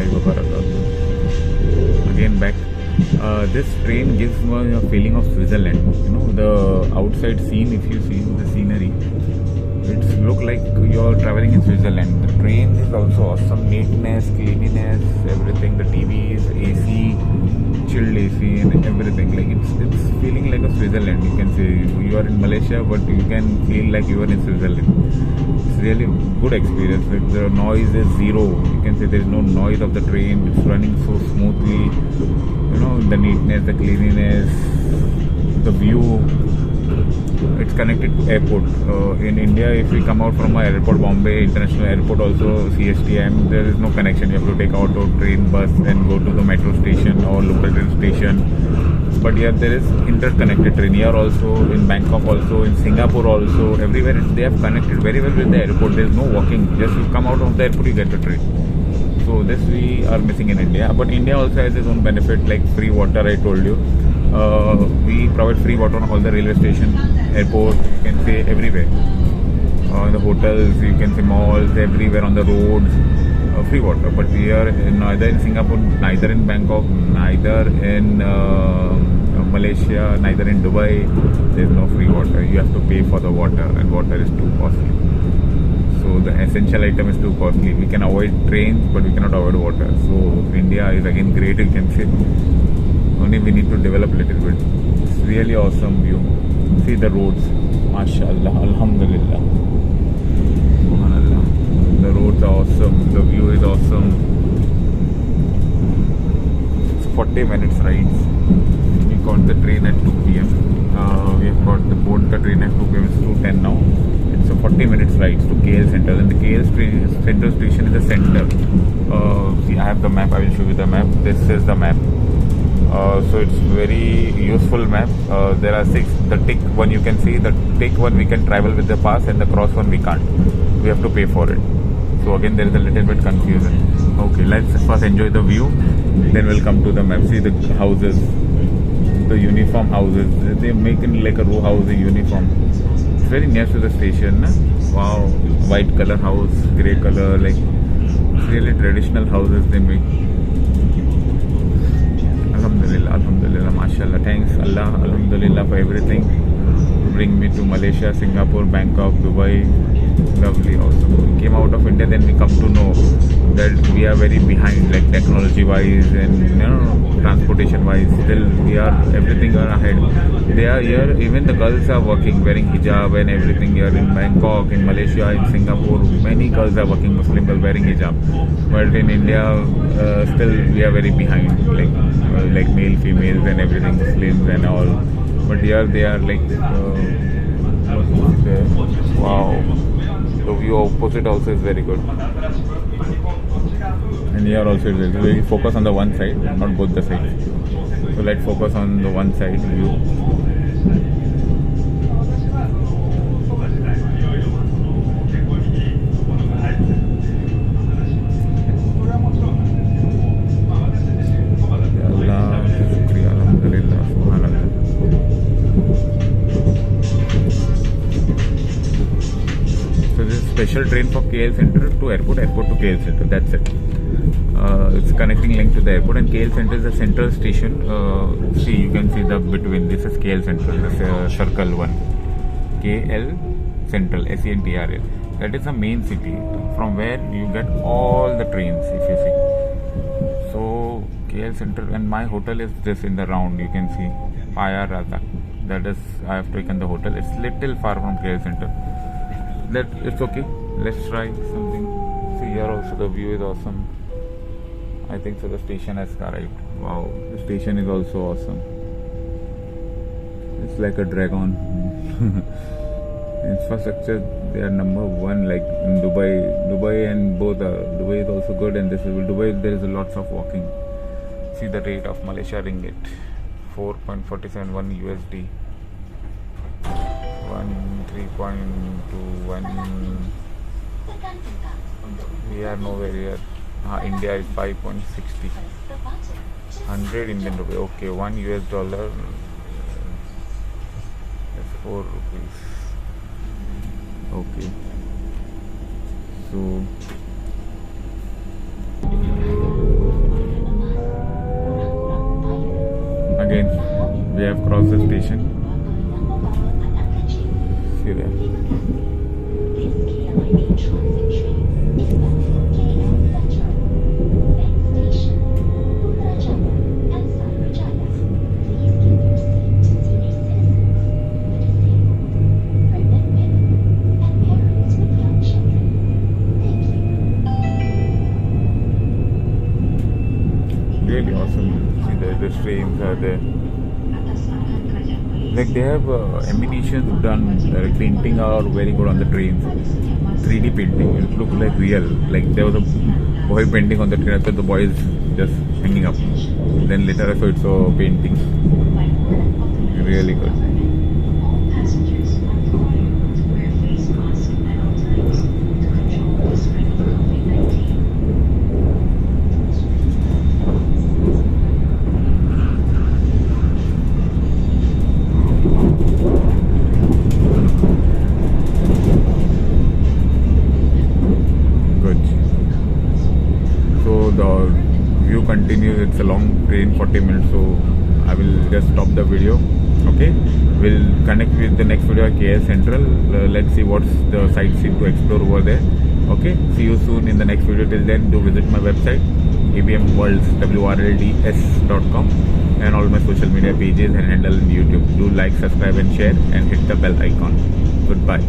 warahmatullahi wabarakatuh. Again back. This train gives me a feeling of Switzerland. You know, the outside scene, if you see the scenery, it's look like you're traveling in Switzerland. The train is also awesome. Neatness, cleanliness, everything. The TVs, AC, chilled AC and everything. Like it's feeling like a Switzerland. You can say you are in Malaysia, but you can feel like you are in Switzerland. It's really good experience. Like the noise is zero. You can say there is no noise of the train. It's running so smoothly. You know, the neatness, the cleanliness, the view. It's connected to airport. In India, if we come out from our airport, Bombay International Airport, also CSTM, there is no connection. You have to take auto, train, bus, and go to the metro station or local train station. But here there is interconnected train. Here also, in Bangkok also, in Singapore also, everywhere they have connected very well with the airport. There is no walking. Just you come out of the airport, you get the train. So this we are missing in India. But India also has its own benefit, like free water. I told you. We provide free water on all the railway station, airport, you can say everywhere. The hotels, you can say malls, everywhere on the roads, free water. But here, neither in Singapore, neither in Bangkok, neither in Malaysia, neither in Dubai, there is no free water. You have to pay for the water, and water is too costly. So the essential item is too costly. We can avoid trains, but we cannot avoid water. So India is again great, you can say. Only we need to develop a little bit. It's really awesome view. See the roads. MashaAllah. Alhamdulillah. Subhanallah. The roads are awesome. The view is awesome. It's 40 minutes rides. We got the train at 2 p.m. We have got the board the train at 2 p.m. It's 2:10 now. It's a 40 minutes rides to KL Central. And the KL Central Station is the center. See, I have the map. I will show you the map. This is the map. So it's very useful map. There are 6. The tick one you can see. The tick one we can travel with the pass, and the cross one we can't. We have to pay for it. So again there is a little bit confusion. Okay, let's first enjoy the view. Then we'll come to the map. See the houses, the uniform houses. They make it like a row house in uniform. It's very near to the station. Wow, white color house, grey color. Like it's really traditional houses they make. Alhamdulillah, Alhamdulillah, MashaAllah. Thanks Allah, Alhamdulillah for everything. Bring me to Malaysia, Singapore, Bangkok, Dubai. Lovely, awesome. We came out of India, then we come to know that we are very behind, like technology wise and transportation wise. Still, we are everything are ahead. They are here. Even the girls are working, wearing hijab and everything here in Bangkok, in Malaysia, in Singapore. Many girls are working, Muslim girls wearing hijab. But in India, still we are very behind, like male, females and everything, Muslims and all. But here they are like, wow, the view opposite also is very good. And here also it is. We focus on the one side, not both the sides. So let's focus on the one side view. Special train for KL Center to airport, airport to KL Center. That's it. It's connecting link to the airport, and KL Center is the central station. See, you can see the between. This is KL Central. This is circle one. KL Central, SENTRL. That is the main city from where you get all the trains. If you see, so KL Central, and my hotel is this in the round. You can see Paya Raza. That is, I have taken the hotel. It's little far from KL Center. That it's okay. Let's try something. See, here also the view is awesome. I think so. The station has arrived. Wow, the station is also awesome. It's like a dragon. Infrastructure, they are number one. Like in Dubai and both are. Dubai is also good, and this is Dubai. There is lots of walking. See the rate of Malaysia ringgit, 4.471 USD. 3.21. We are nowhere here. India is 5.60. 100 Indian rupee. Okay, $1 US. That's 4 rupees. Okay. So We have crossed the station. See there. Really awesome. See the trains are there. Like they have animations done, painting are very good on the trains. 3D painting, it looks like real. Like there was a boy painting on the train. I thought the boy is just hanging up. Then later I saw it's a painting. Really good. The view continues. It's a long train, 40 minutes, so I will just stop the video. Okay, we'll connect with the next video at KS Central. Let's see what's the sightseeing to explore over there. Okay, see you soon in the next video. Till then, do visit my website abmworlds.com and all my social media pages and handle on YouTube. Do like, subscribe and share and hit the bell icon. Goodbye.